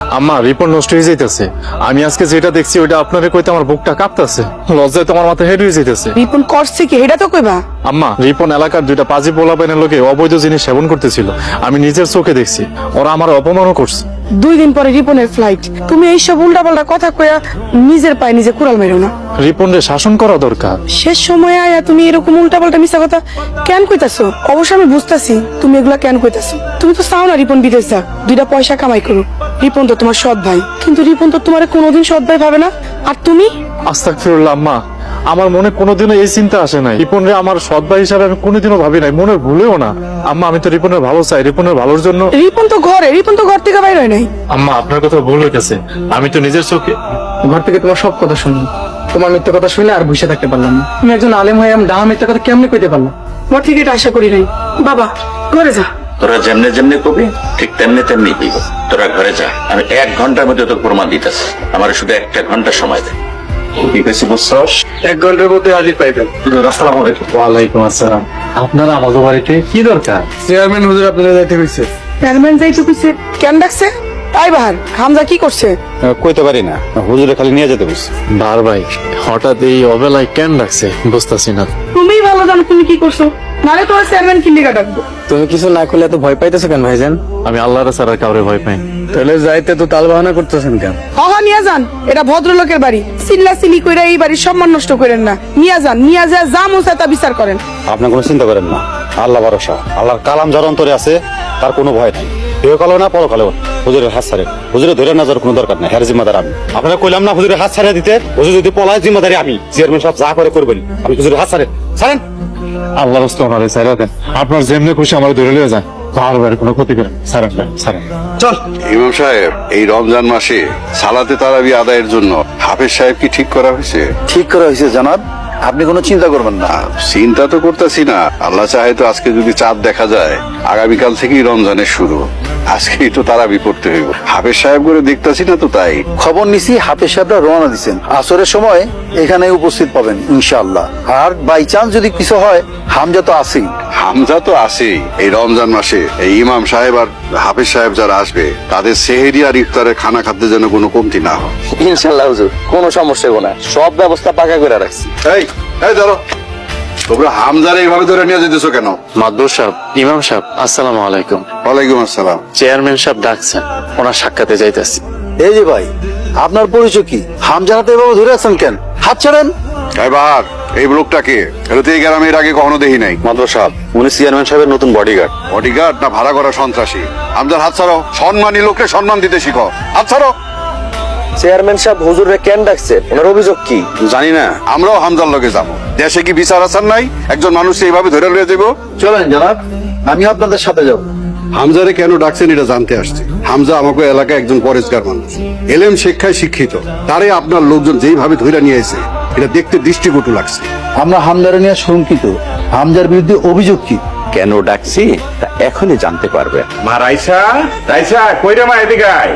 আম্মা রিপোর্ট নষ্ট হয়ে যাইতেছে। আমি আজকে যেটা দেখছি ওইটা আপনারে কইতে আমার বুকটা কাঁপতেছে, লজ্জায় তোমার মাথা হেড হয়ে যাইতেছে। রিপন করছে কি এটা তো কইবা। আম্মা রিপন এলাকার দুইটা পাজি পোলাপাইনের লোকে অবৈধ জিনিস সেবন করতেছিল, আমি নিজের চোখে দেখছি। ওরা আমার অপমানও করছে। 2 দিন পরে রিপনের ফ্লাইট, তুমি এইসব উল্টাপাল্টা কথা কইয়া নিজের পায়ে নিজে কুড়াল মেরো না। রিপন রে শাসন করা দরকার। শেষ সময় আয়া তুমি এরকম উল্টাপাল্টা মিশা কথা কেন কইতাছো? অবশ্য আমি বুঝতাছি তুমি এগুলা কেন কইতাছো। তুমি তো চাও না রিপন বিদেশ যাক, 2টা পয়সা কামাই করো। রিপন তো তোমার সৎ ভাই, কিন্তু রিপন তো তোমার কোনোদিন সৎ ভাই ভাবে না। আর তুমি আস্তাগফিরুল্লাহ আম্মা, আমার মনে কোনোদিনও এই চিন্তা আসে নাই। রিপন রে আমার সৎ ভাই হিসাবে আমি কোনোদিনও ভাবি নাই, মনে ভুলেও না। আম্মা আমি তো রিপনের ভালো চাই, রিপনের ভালোর জন্য। রিপন তো ঘর থেকে বাইর হয় নাই। আম্মা আপনার কথা ভুল হইতেছে, আমি তো নিজের চোখে। ঘর থেকে তোমার সব কথা শুনি, তোমার মিথ্যা কথা শুনে আর বসে থাকতে পারলাম না। তুমি একজন আলেম হয়ে ডাহা মিথ্যা কথা কেমনে কইতে পারলাম? ঘর থেকে এটা আশা করি নাই। বাবা ঘরে যা। তোরা যেমনে যেমনে কবি ঠিক তেমনি তেমনি দিব। তোরা ঘরে যা, আমি 1 ঘন্টার মধ্যে তোর প্রমাণ দিতেছি। আমার শুধু 1 ঘন্টা সময় দে। ঠিক আছে বুঝছস? 1 ঘন্টার মধ্যে হাজির পাইবেন। আসসালামু আলাইকুম। ওয়ালাইকুম আসসালাম। আপনারা আমাদের বাড়িতে কি দরকার? চেয়ারম্যান হুজুর আপনারা যাইতে কইছে। চেয়ারম্যান যাইতে কইছে, কেন ডাকছে? তাই বাহার হামজা কি করছে? কইতে পারি না, হুজুরে খালি নিয়ে যেতে বলছে। বার ভাই হঠাৎ এই অবেলায় কেন ডাকছে বুঝতেছি না। তুমিই ভালো জানো তুমি কি করছো, নালে তোমার চেয়ারম্যান কিল্লিগা ডাকবো। তুমি কিছু না করলে এত ভয় পাইতেছো কেন ভাইজান? আমি আল্লাহর ছাড়া কাউরে ভয় পাই। তাহলে যাইতে তো তাল বাহানা করতেছেন কেন? হহা নিয়ে যান, এটা ভদ্রলোকের বাড়ি। চিল্লা চিল্লি কইরা এই বাড়ির সম্মান নষ্ট করেন না। নিয়ে যান, নিয়ে যা যা মন তা বিচার করেন। আপনি কোনো চিন্তা করেন না, আল্লাহ ভরসা। আল্লাহর কালাম যার অন্তরে আছে তার কোনো ভয় নাই। কালো না পরকালেও হুজুরের হাত ছাড়ে, হুজুরে ধরে না যাওয়ার কোনো দরকার নাই। হ্যার জিম্মাদার আমি। আপনারা কইলাম না হুজুরের হাত ছাড়িয়ে দিতে, হুজুর যদি পলায় জিম্মাদারি আমি। চেয়ারম্যান সাহেব যা করে করবেন, আমি হুজুরের হাত ছাড়েন। আল্লাহর রাস্তা ওনারে ছাইরা দেন। আপনার যেমনি খুশি আমার ধরে লিয়ে যান, বারবার কোনো ক্ষতি করেন। ছাড়েন না, ছাড়েন। ইমাম সাহেব, এই রমজান মাসে সালাতে তারাবি আদায়ের জন্য হাফেজ সাহেব কি ঠিক করা হয়েছে? ঠিক করা হয়েছে জনাব, আপনি কোনো চিন্তা করবেন না। চিন্তা তো করতেছি না, আল্লাহ চাহে তো আজকে যদি চাঁদ দেখা যায়, আগামীকাল থেকেই রমজানের শুরু। আজকেই তো তারাবি পড়তে হইব। হাফেজ সাহেব করে দেখতাছি না তো, তাই খবর নিছি হাফেজ সাহেবরা রওনা দিচ্ছেন। আসরের সময় এখানে উপস্থিত পাবেন ইনশাআল্লাহ। আর বাই চান্স যদি কিছু হয়, হামজা তো আছেই। হামজা তো আছেই। এই রমজান মাসে এই ইমাম সাহেব আর হাফেজ সাহেব যারা আসবে, তাদের সেহেরি আর ইফতারের খানা খাদ্যের যেন কোনো কমতি না হয়। ইনশাল্লাহ হুজুর, কোনো সমস্যা হবে না, সব ব্যবস্থা পাকা করে রাখছি। এই এই ধরো, তোমরা হামজারে এইভাবে ধরে নিয়ে যেতেছো কেন? মাদবর সাহেব, ইমাম সাহেব, আসসালামু আলাইকুম। ওয়ালাইকুম আসসালাম। চেয়ারম্যান সাহেব ডাকছেন, ওনার সাক্ষাতে যাইতেছি। এই যে ভাই, আপনার পরিচয় কি? হামজানাতে এভাবে ধরে আছেন কেন? হাত ছাড়েন। এই বাহার, এই লোকটাকে এরতে এই গ্রামে এর আগে কখনো দেখি নাই। মাদ্রাস সাহেব, উনি চেয়ারম্যান সাহেবের নতুন বডিগার্ড। বডিগার্ড না ভাড়া করা সন্ত্রাসী? হামজার হাত ছাড়ো। সম্মানী লোককে সম্মান দিতে শিখো। হাত ছাড়ো। চেয়ারম্যান সাহেব হুজুরে কেন ডাকছে, ওনার অভিযোগ কি? জানি না, আমরাও হামজার লগে যাবো। দেশে কি বিচার আচার নাই? একজন মানুষ এইভাবে ধরে লয়ে যাবো? চলেন জনাব, আমি আপনাদের সাথে যাব। হামজারে কেন ডাকছেন এটা জানতে আসছে। হামজা আমাকে এলাকায় একজন পরেশগার মানুষ, এলেম শিক্ষায় শিক্ষিত। তারে আপনার লোকজন যেইভাবে ধরে নিয়ে এসে, এটা দেখতে দৃষ্টিকটু লাগছে। আমরা হামজারে নিয়ে শঙ্কিত। হামজার বিরুদ্ধে অভিযোগ কি? কেন ডাকছি তা এখনই জানতে পারবে। মা রাইসা, রাইসা কইরে মা এদিকে আয়।